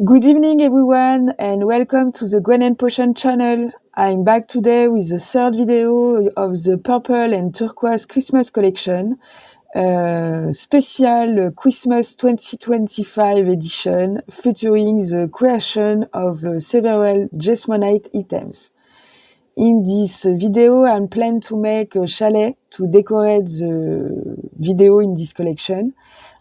Good evening everyone and welcome to the Gwen'n'Potions channel. I'm back today with the third video of the Purple and Turquoise Christmas collection, special Christmas 2025 edition featuring the creation of several Jesmonite items. In this video, I plan to make a chalet to decorate the video in this collection.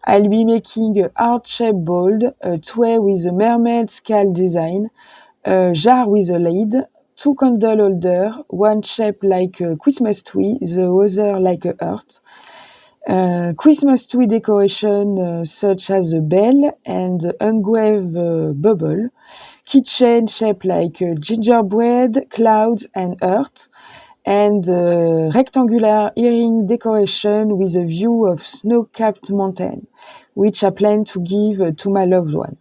I'll be making a heart-shaped bowl, a tray with a mermaid scale design, a jar with a lid, two candle holders, one shaped like a Christmas tree, the other like a heart. Christmas tree decoration such as a bell and engraved bubble, keychain shaped like gingerbread, clouds and earth, and rectangular earring decoration with a view of snow-capped mountain, which I plan to give to my loved one.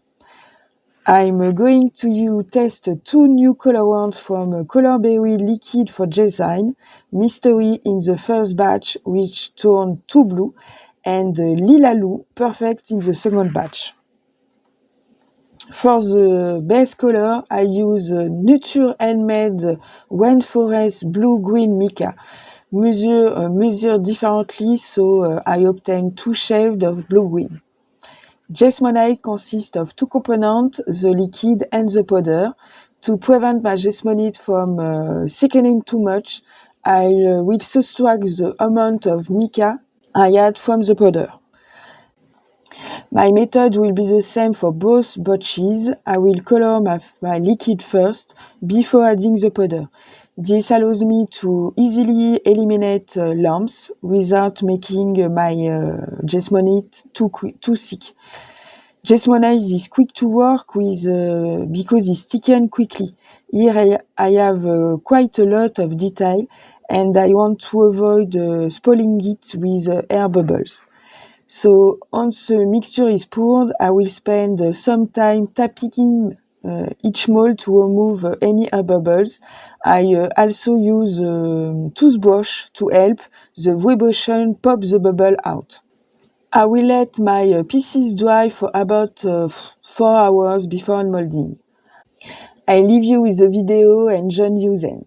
I'm going to test two new color wands from ColorBerry Liquid for Jesin, Mystery in the first batch, which turned to blue, and Lilalu, Perfect in the second batch. For the base color, I use Nature Handmade Rainforest Blue-Green Mica. Measure differently, so I obtain two shades of blue-green. Jesmonite consists of two components, the liquid and the powder. To prevent my Jesmonite from thickening too much, I will subtract the amount of mica I add from the powder. My method will be the same for both batches. I will color my liquid first before adding the powder. This allows me to easily eliminate lumps without making my Jesmonite too thick. Jesmonite is quick to work with because it's thickened quickly. Here I have quite a lot of detail and I want to avoid spoiling it with air bubbles. So once the mixture is poured, I will spend some time tapping each mold to remove any air bubbles. I also use a toothbrush to help the vibration pop the bubble out. I will let my pieces dry for about 4 hours before unmolding. I leave you with the video and join you then.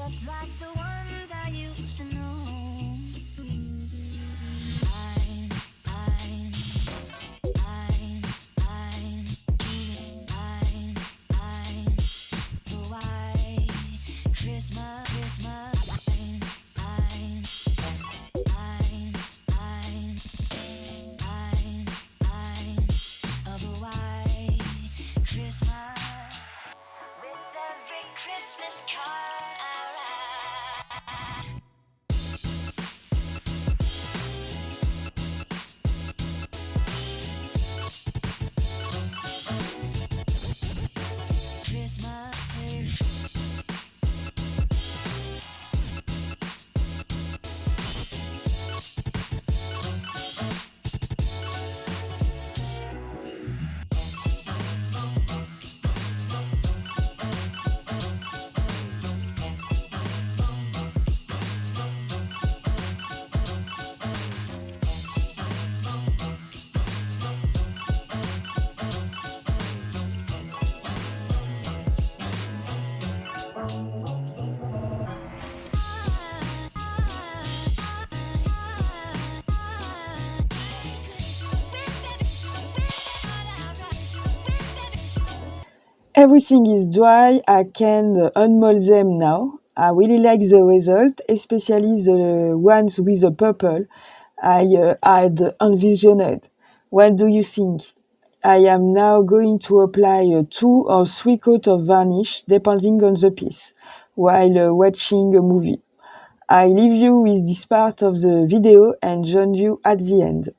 just like the ones I used to know. Everything is dry, I can unmold them now. I really like the result, especially the ones with the purple. I had envisioned. What do you think? I am now going to apply 2 or 3 coats of varnish, depending on the piece, while watching a movie. I leave you with this part of the video and join you at the end.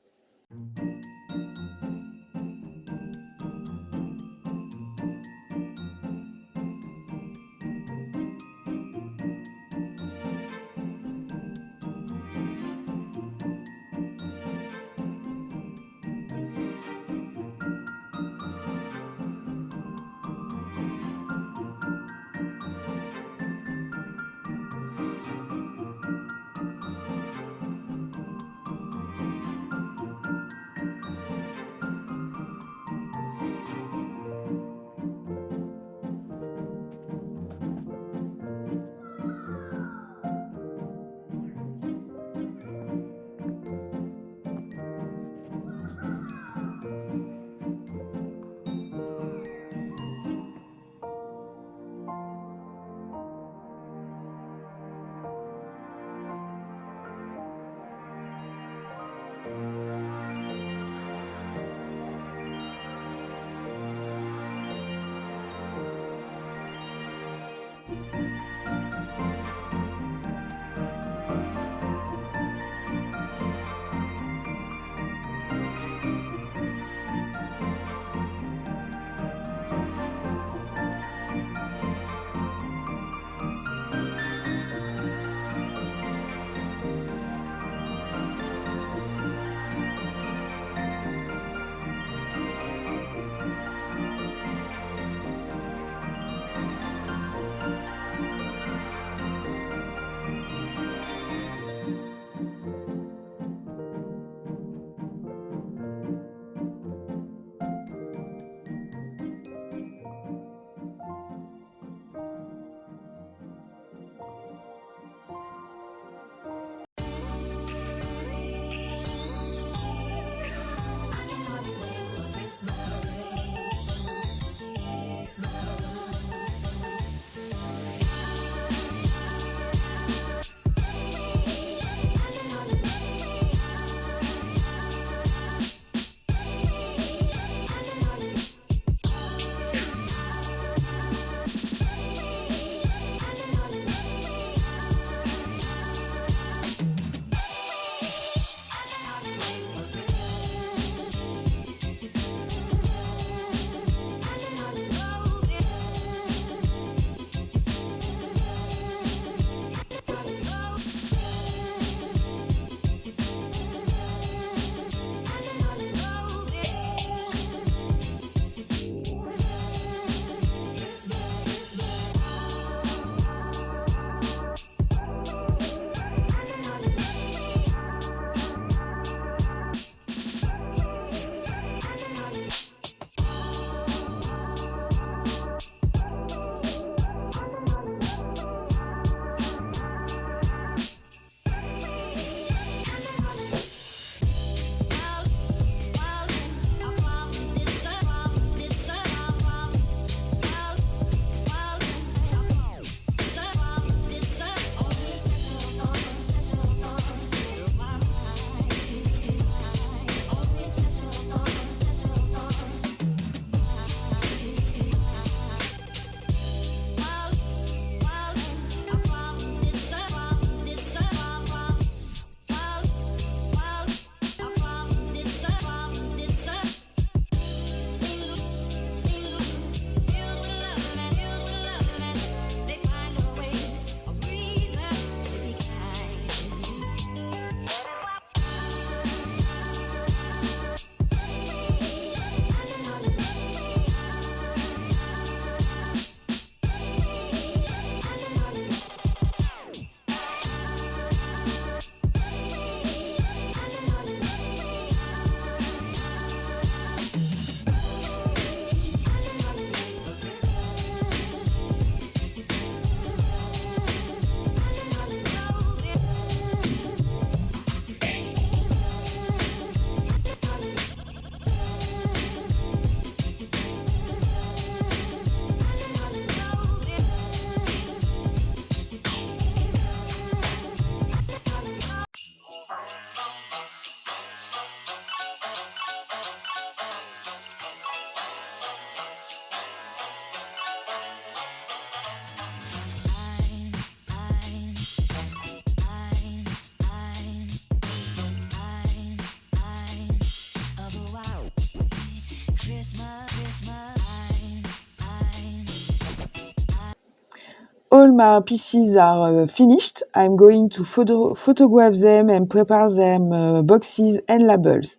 all my pieces are finished. I'm going to photograph them and prepare them boxes and labels.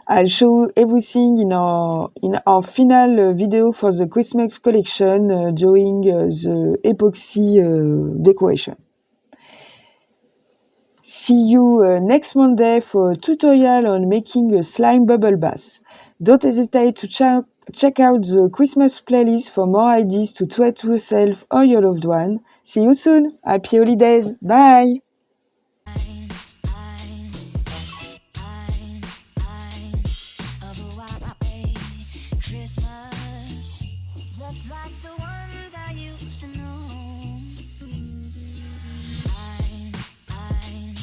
I'll show everything in our final video for the Christmas collection during the epoxy decoration. See you next Monday for a tutorial on making a slime bubble bath. Don't hesitate to check out the Christmas playlist for more ideas to treat yourself or your loved one. See you soon. Happy holidays. Bye. Christmas, just like the ones I used to know. I'm